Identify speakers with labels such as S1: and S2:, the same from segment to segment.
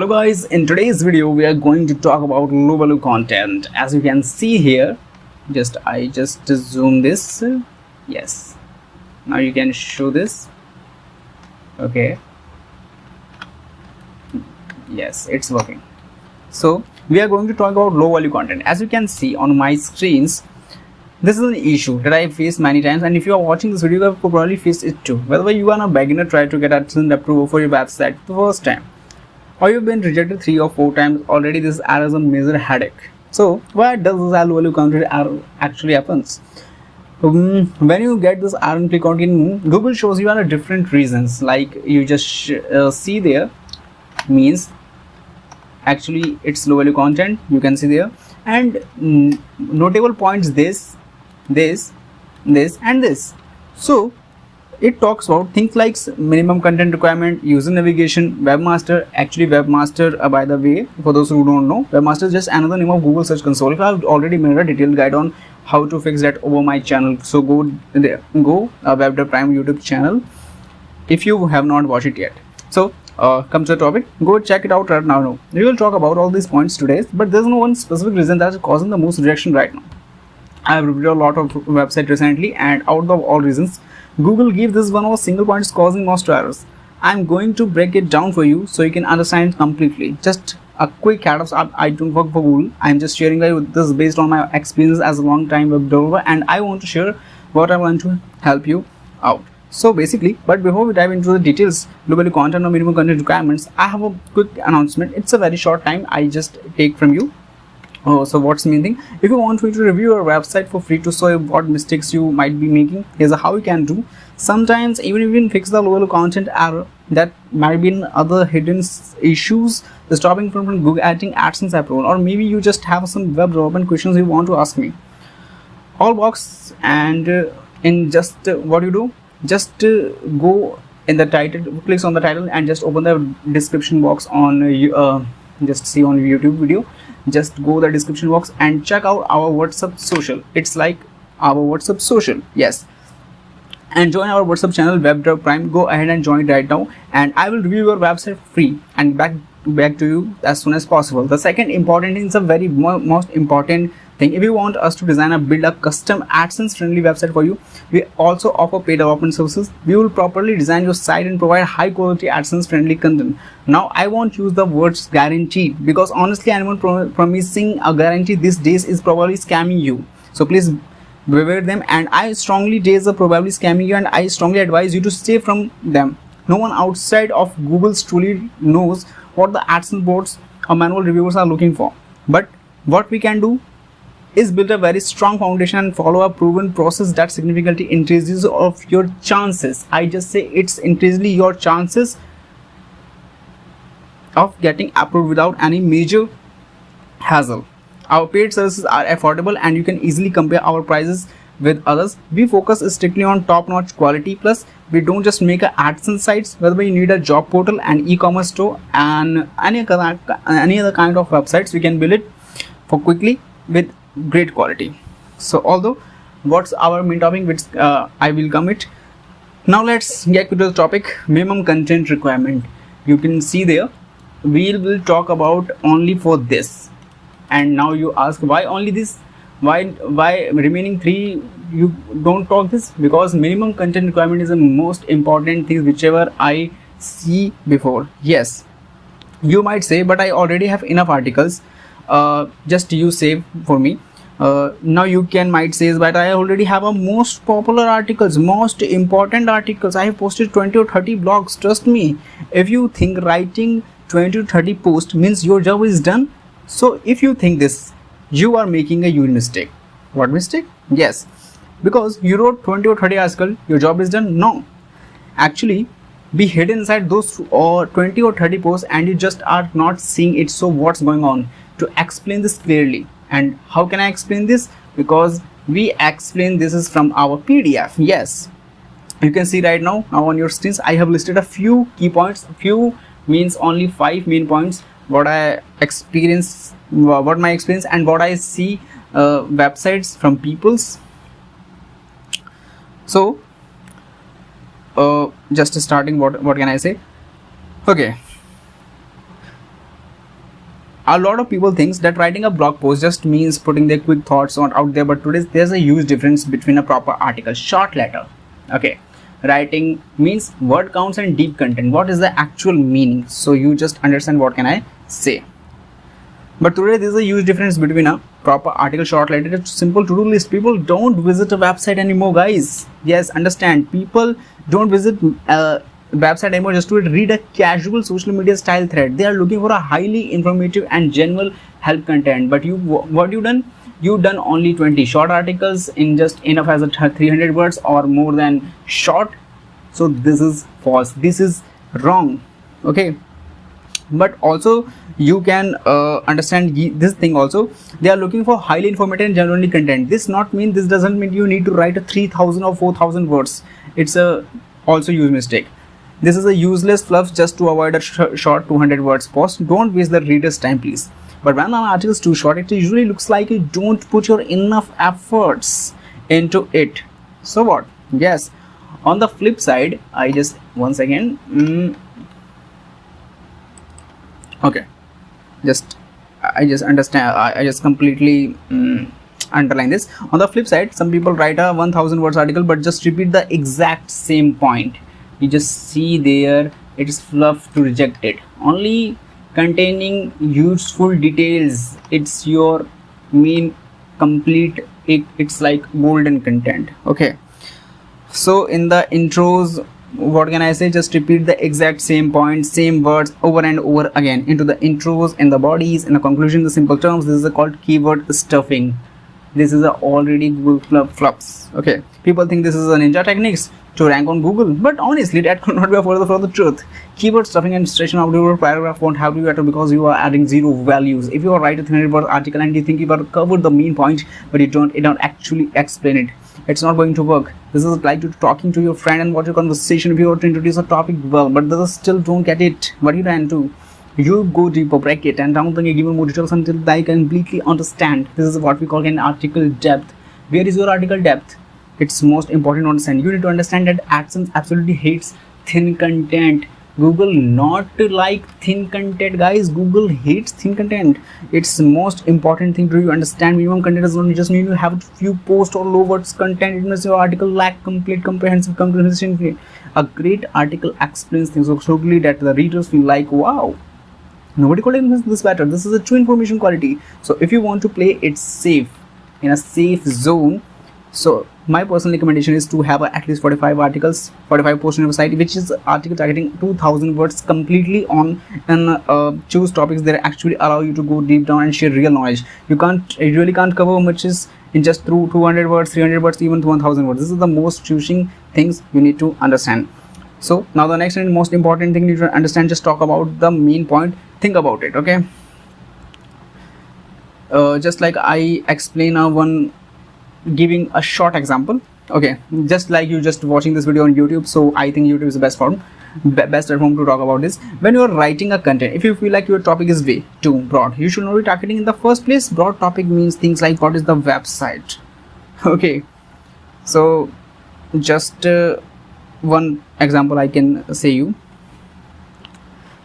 S1: Hello guys, in today's video we are going to talk about low value content. As you can see here, I just zoom this. Yes, now you can show this. Okay, yes, it's working. So we are going to talk about low value content. As you can see on my screens, this is an issue that I faced many times, and if you are watching this video, you have probably faced it too. Whether you are a beginner trying to get adsense approval for your website the first time, or you've been rejected 3 or 4 times already, this error is a major headache. So why does this low value content error actually happens? When you get this error and click on it, Google shows you are different reasons, like you just see there, means actually it's low value content, you can see there, and notable points this and this. So it talks about things like minimum content requirement, user navigation, webmaster. Actually webmaster, by the way, for those who don't know, webmaster is just another name of Google search console. If I have already made a detailed guide on how to fix that over my channel, so go there, Web Prime YouTube channel if you have not watched it yet. So come to the topic, go check it out right now. We will talk about all these points today, but there's no one specific reason that is causing the most rejection right now. I have reviewed a lot of websites recently, and out of all reasons, Google gave this one of a single point is causing most errors. I'm going to break it down for you so you can understand it completely. Just a quick head up, I don't work for Google. I'm just sharing this based on my experience as a long time web developer, and I want to share what I want to help you out. So basically, but before we dive into the details, low value content or minimum content requirements, I have a quick announcement. It's a very short time I just take from you. So what's the main thing? If you want me to review your website for free to show what mistakes you might be making, here's how you can do. Sometimes even if you can fix the low value content error, that might be in other hidden issues stopping from Google adding AdSense approval, or maybe you just have some web development questions you want to ask me. All box, and in just what you do, just go in the title, clicks on the title, and just open the description box on just see on YouTube video. Just go the description box and check out our WhatsApp social. It's like our WhatsApp social, yes, and join our WhatsApp channel Web Prime. Go ahead and join it right now, and I will review your website free and back to you as soon as possible. The second important thing is a very most important thing. If you want us to design and build a custom AdSense friendly website for you, we also offer paid development services. We will properly design your site and provide high quality AdSense friendly content. Now I won't use the words guaranteed, because honestly anyone promising a guarantee these days is probably scamming you. So please beware them, and I strongly days are probably scamming you, and I strongly advise you to stay from them. No one outside of Google truly knows what the AdSense boards or manual reviewers are looking for. But what we can do is build a very strong foundation and follow a proven process that significantly increases of your chances. I just say it's increasingly your chances of getting approved without any major hassle. Our paid services are affordable, and you can easily compare our prices with others. We focus strictly on top-notch quality. Plus, we don't just make a AdSense sites. Whether you need a job portal, an e-commerce store, and any other kind of websites, we can build it for quickly with great quality. So although what's our main topic, which I will come it now. Let's get to the topic, minimum content requirement. You can see there we will talk about only for this, and now you ask why only this, why remaining 3 you don't talk this? Because minimum content requirement is the most important thing whichever I see before. Yes, you might say, but I already have enough articles, just you save for me. Now you might say, but I already have a most popular articles, most important articles. I have posted 20 or 30 blogs. Trust me, if you think writing 20 to 30 posts means your job is done, so if you think this, you are making a huge mistake. What mistake? Yes, because you wrote 20 or 30 articles, your job is done. No, actually be hidden inside those 20 or 30 posts, and you just are not seeing it. So what's going on? To explain this clearly. And how can I explain this? Because we explain this is from our PDF. Yes, you can see right now on your screens I have listed a few key points. Few means only 5 main points, what I experience, what my experience, and what I see websites from people's. So just starting, what can I say? Okay, a lot of people thinks that writing a blog post just means putting their quick thoughts on out there, but today there's a huge difference between a proper article, short letter. Okay, writing means word counts and deep content. What is the actual meaning? So you just understand what can I say. But today there's a huge difference between a proper article, short letter, it's simple to-do list. People don't visit a website anymore, guys. Yes, understand. People don't visit a website anymore just to read a casual social media style thread. They are looking for a highly informative and general help content. But what you done? You done only 20 short articles in just enough as a 300 words or more than short. So this is false. This is wrong. Okay. But also you can understand this thing also. They are looking for highly informative and genuinely content. This doesn't mean you need to write a 3000 or 4000 words. It's a also huge mistake. This is a useless fluff just to avoid a short 200 words post. Don't waste the reader's time, please. But when an article is too short, it usually looks like you don't put your enough efforts into it. So what? Yes, on the flip side, I just once again okay, I just understand, I just completely underline this. On the flip side, some people write a 1000 words article but just repeat the exact same point. You just see there it is fluff to reject it, only containing useful details. It's your main complete, it's like golden content. Okay, so in the intros, what can I say, just repeat the exact same points, same words over and over again into the intros, in the bodies, in the conclusion, the simple terms. This is called keyword stuffing. This is a already Google flops. Okay, people think this is a ninja techniques to rank on Google, but honestly that could not be further from the truth. Keyword stuffing and stretching out your paragraph won't help you at all because you are adding zero values. If you are write a 300 word article and you think you have covered the main point but you don't actually explain it, it's not going to work. This is like talking to your friend and watch your conversation. If you want to introduce a topic well, but they still don't get it, what you can do? You go deeper, break it, and down you give more details until they completely understand. This is what we call an article depth. Where is your article depth? It's most important to understand. You need to understand that AdSense absolutely hates thin content. Google not like thin content, guys. Google hates thin content. It's the most important thing to you understand. Minimum content does not just mean you have a few posts or low words content. It means your article lack complete comprehensive comprehension. A great article explains things so clearly that the readers feel like, wow, nobody could have this better. This is a true information quality. So if you want to play it safe, in a safe zone, so my personal recommendation is to have at least 45 articles, 45 posts on your site, which is article targeting 2000 words completely on, and choose topics that actually allow you to go deep down and share real knowledge. You really can't cover much in just through 200 words, 300 words, even 1000 words. This is the most choosing things you need to understand. So now the next and most important thing you need to understand, just talk about the main point. Think about it. Okay, just like I explain one giving a short example. Okay, just like you just watching this video on YouTube, so I think YouTube is the best platform to talk about this. When you are writing a content, if you feel like your topic is way too broad, you should not be targeting in the first place. Broad topic means things like what is the website. Okay, so just one example I can say you.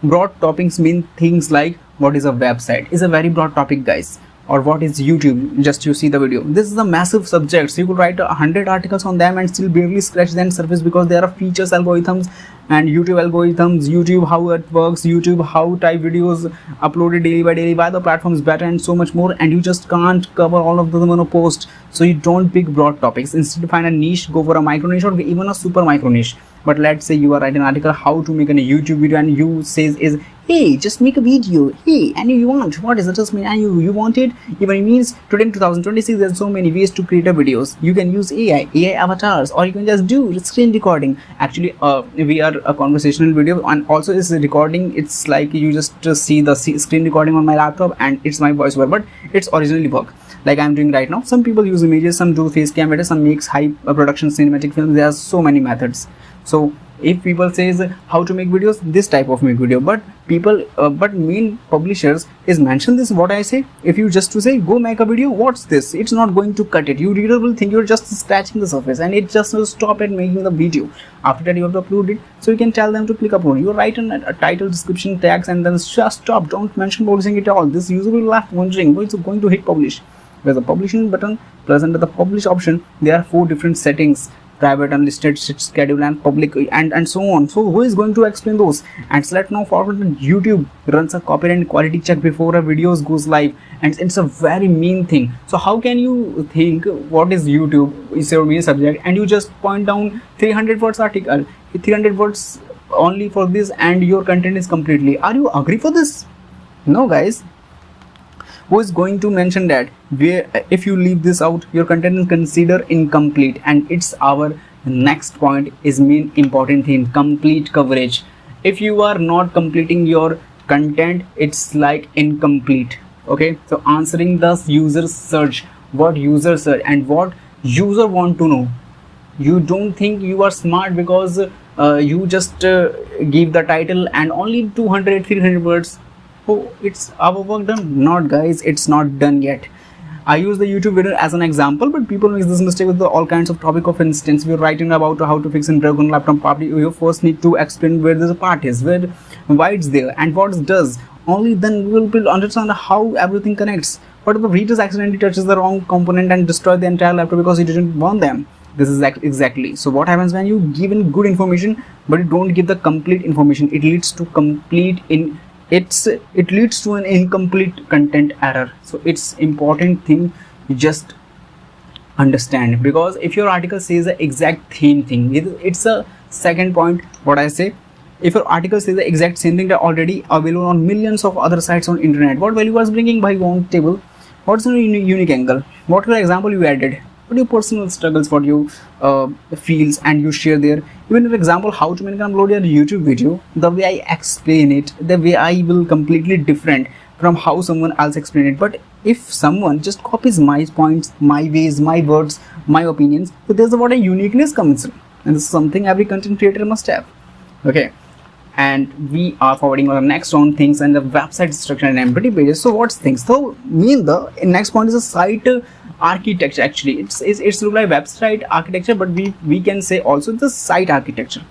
S1: Broad topics mean things like what is a website is a very broad topic, guys. Or what is YouTube, just you see the video. This is a massive subject, so you could write 100 articles on them and still barely scratch the surface, because there are features, algorithms, and YouTube how it works, YouTube how type videos uploaded daily by daily, why the platform is better, and so much more, and you just can't cover all of them on a post. So you don't pick broad topics. Instead, find a niche, go for a micro niche or even a super micro niche. But let's say you are writing an article how to make a YouTube video, and you says is, hey, just make a video, hey, and you want, what is it, just mean, and you want it, even it means today in 2026 there's so many ways to create a videos. You can use AI avatars, or you can just do screen recording. Actually we are a conversational video, and also is recording. It's like you just see the screen recording on my laptop and it's my voiceover, but it's originally work like I'm doing right now. Some people use images, some do face cam edits, some makes high production cinematic films. There are so many methods. So If people says how to make videos, this type of make video, but people but main publishers is mention this what I say. If you just to say go make a video, what's this, it's not going to cut it. You reader will think you're just scratching the surface, and it just will stop at making the video. After that you have to upload it, so you can tell them to click upload. You write a title, description, tags, and then just stop. Don't mention publishing at all. This user will left wondering who is going to hit publish. There's a publishing button, plus under the publish option there are 4 different settings: private, unlisted, schedule, and public, and so on. So who is going to explain those? And select now forward. YouTube runs a copyright and quality check before a video goes live, and it's a very mean thing. So how can you think what is YouTube is your main subject, and you just point down 300 words article, 300 words only for this, and your content is completely, are you agree for this? No guys. Who is going to mention that where if you leave this out, your content is considered incomplete? And it's our next point is main important thing: complete coverage. If you are not completing your content, it's like incomplete. Okay, so answering the user search, what user search and what user want to know. You don't think you are smart because you just give the title and only 200-300 words. Oh, it's our work done? Not guys, it's not done yet. I use the YouTube video as an example, but people make this mistake with all kinds of topic. Of instance, we're writing about how to fix a broken laptop part. You first need to explain where this part is, why it's there, and what it does. Only then we will understand how everything connects. But if the reader accidentally touches the wrong component and destroy the entire laptop because he didn't want them. This is exactly. So what happens when you give in good information, but you don't give the complete information? It leads to it leads to an incomplete content error. So it's important thing you just understand, because if your article says the exact same thing, it's a second point what I say. If your article says the exact same thing that already available on millions of other sites on internet, what value was bringing by one table? What's the unique angle? What the example you added? What your personal struggles, what you feels, and you share there. Even for example, how to make and upload your YouTube video, the way I explain it, the way I will completely different from how someone else explain it. But if someone just copies my points, my ways, my words, my opinions, so there's what a uniqueness comes in, and this is something every content creator must have. Okay, and we are forwarding on the next on things and the website structure and empty pages. So what's things? So the next point is a site architecture. Actually it's look like website architecture, but we can say also the site architecture.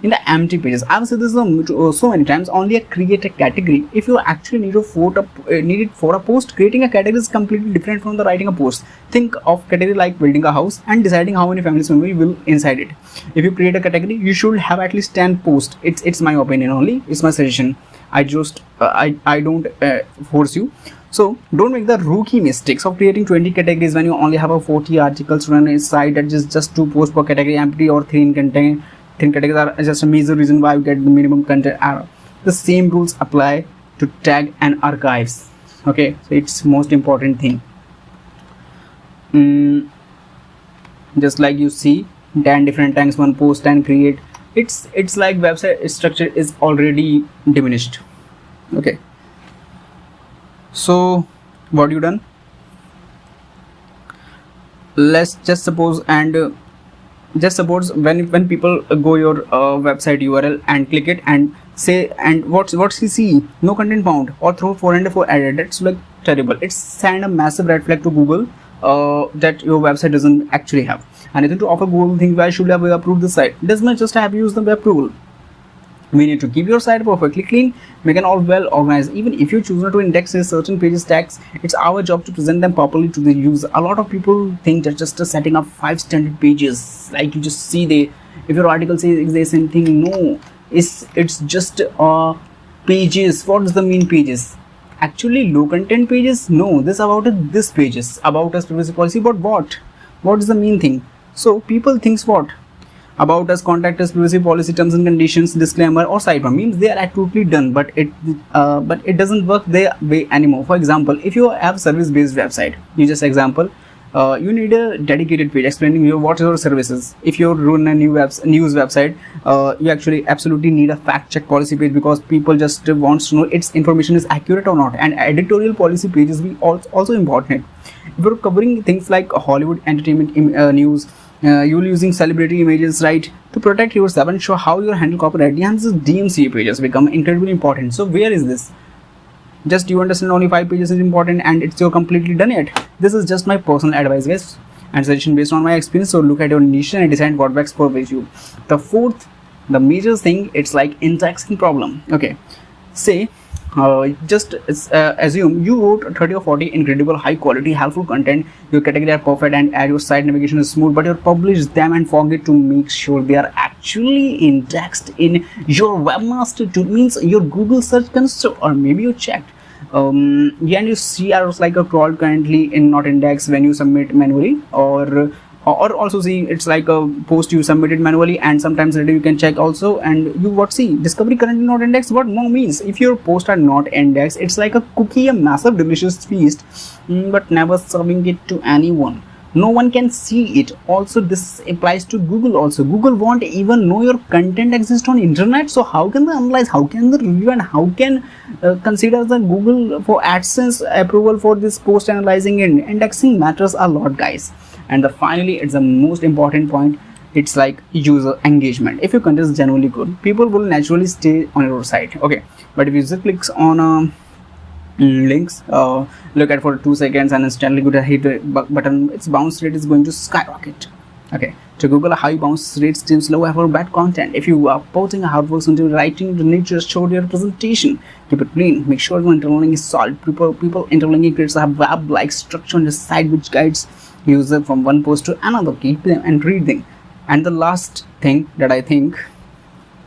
S1: In the empty pages, I've said this so many times, only create a category. If you actually need it for a post, creating a category is completely different from the writing a post. Think of category like building a house and deciding how many families members will inside it. If you create a category, you should have at least 10 posts. It's my opinion only, it's my suggestion. I just I don't force you. So don't make the rookie mistakes of creating 20 categories when you only have a 40 articles run a site that is just 2 posts per category, empty or thin content. Thin categories are just a major reason why you get the minimum content error. The same rules apply to tag and archives. Okay, so it's most important thing. Just like you see 10 different tags one post and create, it's like website structure is already diminished. Okay, so what you done? Let's just suppose when people go your website URL and click it and say, and what's he see? No content found, or throw 404 added. That's like terrible. It's send a massive red flag to Google that your website doesn't actually have anything to offer. Google thinks, why should I approve the site? Does not just have used the web approval. We need to keep your site perfectly clean, make it all well organized. Even if you choose not to index a certain pages tags, it's our job to present them properly to the user. A lot of people think that just setting up 5 standard pages, like you just see if your article says the same thing, no, it's just pages. What does the mean pages? Actually low content pages? No, this pages about us privacy policy, but what is the mean thing? So people thinks what about us, contact us, privacy policy, terms and conditions, disclaimer, or sidebar means they are totally done, but it doesn't work their way anymore. For example, if you have service based website, you need a dedicated page explaining what your services. If you run a news website, you actually absolutely need a fact check policy page, because people just wants to know its information is accurate or not. And editorial policy pages be also important. If you're covering things like Hollywood entertainment news, You're using celebrity images, right, to protect yourself and show how you handle copyright. Hence DMCA pages become incredibly important. So where is this? Just you understand only 5 pages is important and it's you're completely done yet. This is just my personal advice, guys, and suggestion based on my experience. So look at your niche and decide what works for you. The fourth, the major thing, it's like indexing problem. Okay, say just assume you wrote 30 or 40 incredible high quality helpful content, your category are perfect and your site navigation is smooth, but you publish them and forget to make sure they are actually indexed in your webmaster tool, means your Google search console, or maybe you checked yeah, and you see errors like a crawl currently in not indexed when you submit manually, or also see it's like a post you submitted manually and sometimes later you can check also and you what see discovery currently not indexed. What more means if your posts are not indexed, it's like a cookie, a massive delicious feast, but never serving it to anyone. No one can see it. Also this applies to Google also. Google won't even know your content exists on internet, so how can they analyze, how can they review, and how can consider the Google for AdSense approval for this post analyzing and indexing matters a lot, guys. And finally, it's the most important point, it's like user engagement. If your content is genuinely good, people will naturally stay on your site. Okay, but if user clicks on links, look at for 2 seconds and instantly go to hit the button, its bounce rate is going to skyrocket. Okay, to Google, a high bounce rate seems low for bad content. If you are putting a hard work into writing, you need to just show your presentation, keep it clean, make sure your interlinking is solid. People interlinking creates a web-like structure on the site which guides user from one post to another, keep them and read them. And the last thing that I think,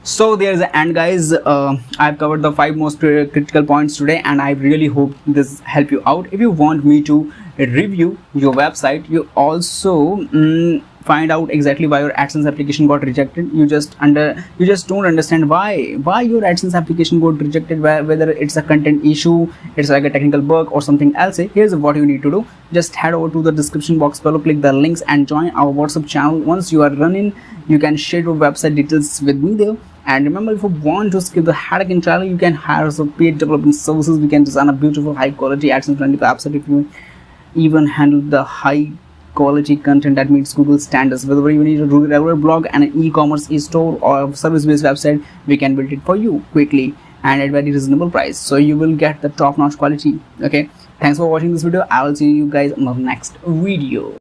S1: so there's the end, guys. I've covered the 5 most critical points today and I really hope this help you out. If you want me to review your website, you also find out exactly why your AdSense application got rejected. You just don't understand why your AdSense application got rejected, whether it's a content issue, it's like a technical bug or something else. Here's what you need to do. Just head over to the description box below, click the links and join our WhatsApp channel. Once you are running, you can share your website details with me there. And remember, if you want to skip the headache in trial, you can hire some paid development services. We can design a beautiful high quality AdSense friendly website if you even handle the high quality content that meets Google standards. Whether you need a regular blog and an e-commerce e-store or a service-based website, we can build it for you quickly and at very reasonable price, so you will get the top-notch quality. Okay, thanks for watching this video. I will see you guys in the next video.